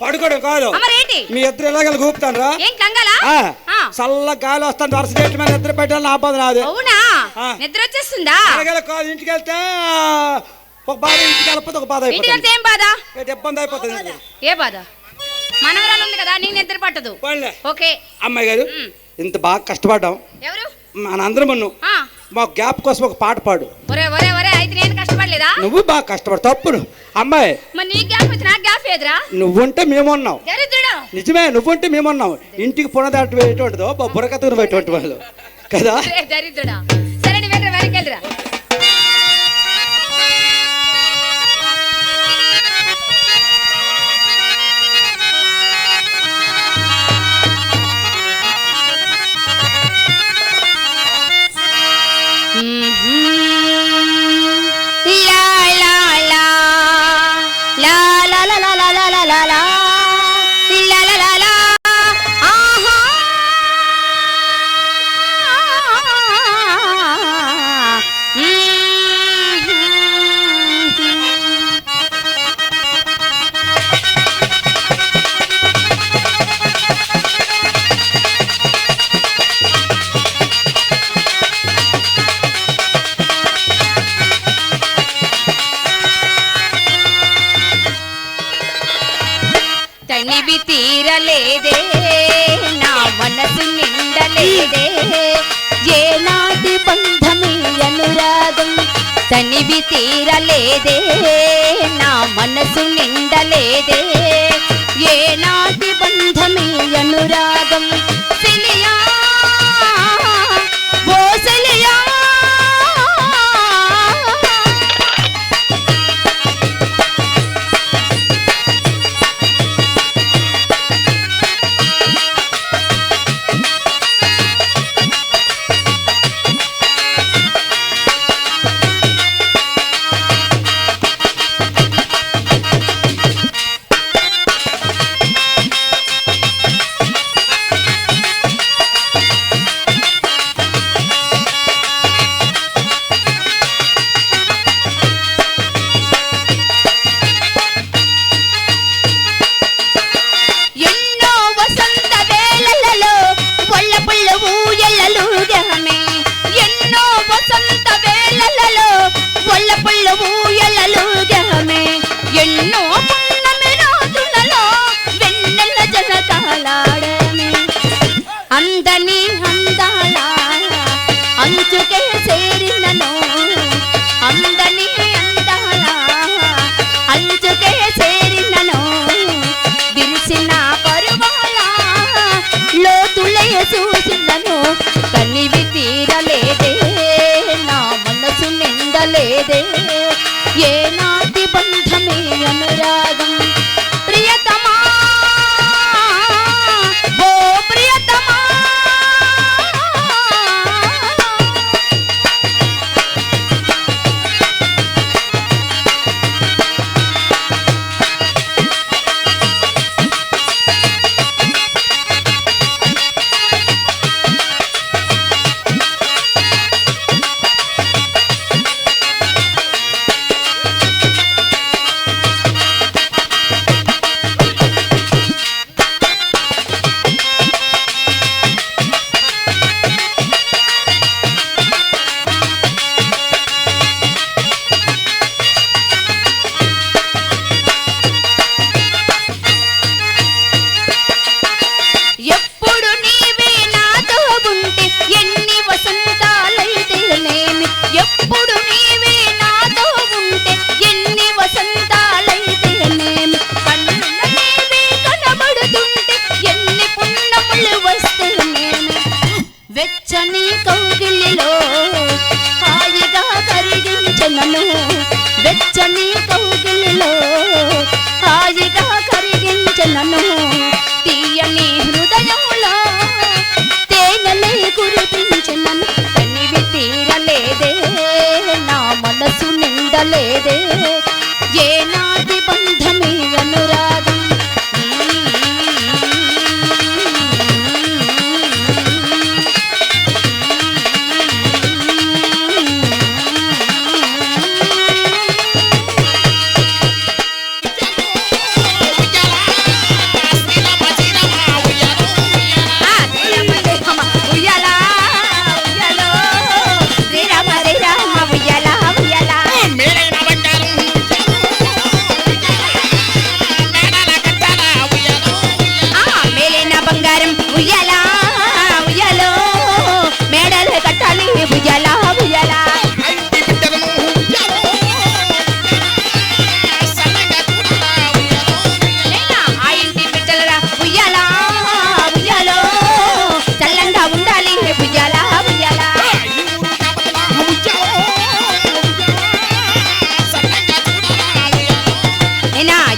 పడుకోవడం కాదు. మీ ఇద్దరు ఇలాగ కూపుతాను రా. చల్ల గాలి వస్తాను వరుస గేట్ మీద నిద్ర పెట్టాలి. నా బాధ నాది. నిద్ర వచ్చేస్తుందా? కాదు, ఇంటికి వెళ్తే ఒక బాధ, ఇంటికి వెళ్ళకపోతే ఒక బాధ అయిపోతుంది. ఏం బాధ? ఇబ్బంది అయిపోతుంది. ఏ బాధ? మనవరాలు ఉంది కదా, నీకు నిద్ర పట్టదు. ఓకే అమ్మాయి గారు, ఇంత బాగా కష్టపడ్డాం. ఎవరు? మనందరం మా గ్యాప్ కోసం ఒక పాట పాడు. అయితే నేను కష్టపడలేదా? నువ్వు బాగా కష్టపడు. తప్పును అమ్మాయి. నువ్వుంటే మేమున్నావు. నిజమే, నువ్వుంటే మేమున్నావు. ఇంటికి పునదాటి వేయటువంటిదో బుర్రకతుకుని పెట్టేటువంటి వాళ్ళు కదా. దరిద్రుడా. సరే వెనకెళ్ళరా. తనివి తీరలేదే, నా మనసు నిండలేదే, ఏనాటి బంధమే అనురాగం. తనివి తీరలేదే, నా మనసు నిండలేదే, ఏనాటి బంధమే అనురాగం. సిలియా ఓ సిలియా, ఎన్నో పున్నమి రాత్రులలో వెన్నెల జలకాలాడమే, అందని అందాల అంచుకే చేరినను, అందని అందాల అంచుకే చేరినను, విరిసిన పరువాల లోతులే చూసినను. తనివి తీరలేదే, నా మనసు నిండలేదే,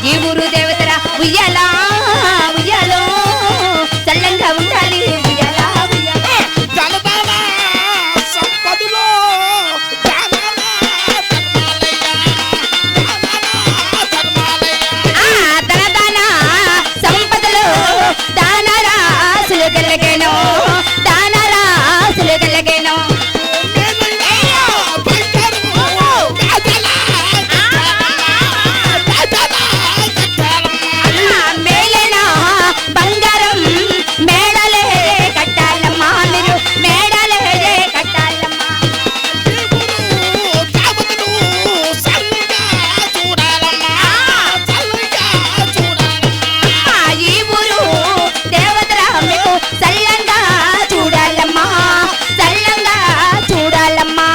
ఈ ఊరు దేవతరా ఉయ్యాలా ఉయ్యాలో చల్లంగా ఉండాలి ఉయ్యాలా ఉయ్యాలా. ధనదాన సంపదలో ధనదాన సంపదలో దానరాసులు గెలగేనో దానరాసులు గెలగేనో. మేలైన బంగారం మేడలే కట్టాలమ్మా మీరు మేడలే కట్టాలమ్మా. ఈ ఊరు దేవతరా మీకు చల్లంగా చూడాలమ్మా చల్లంగా చూడాలమ్మా.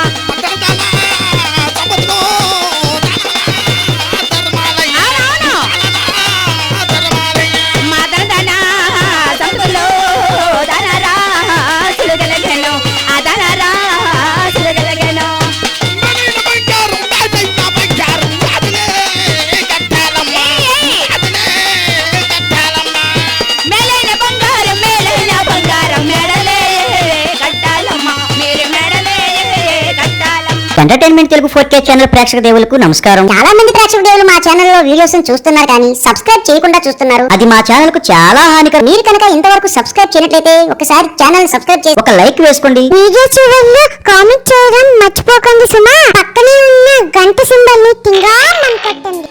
అవునవును మా ధనధన సంపదలో ధనరాసులు గెలగెను ఆ ధనరాసులు గెలగెను. మేలైన బంగారం మేడలే కట్టాలమ్మా మీరు మేడలే కట్టాలమ్మా. ఎంటర్టైన్మెంట్ తెలుగు 4K ఛానల్ ప్రేక్షక దేవులకు నమస్కారం. చాలా మంది ప్రేక్షక దేవులు మా ఛానల్ లో వీడియోస్ చూస్తున్నారు కానీ సబ్స్క్రైబ్ చేయకుండా చూస్తున్నారు. అది మా ఛానల్ కు చాలా హానికరం. మీరు కనుక ఇంతవరకు సబ్స్క్రైబ్ చేయనట్లయితే ఒకసారి ఛానల్ సబ్స్క్రైబ్ చేసి ఒక లైక్ వేసుకోండి. వీడియో చివరిలో కామెంట్ చేయడం మర్చిపోకండి సుమా. పక్కనే ఉన్న గంట సింబల్ ని టింగా కొట్టండి.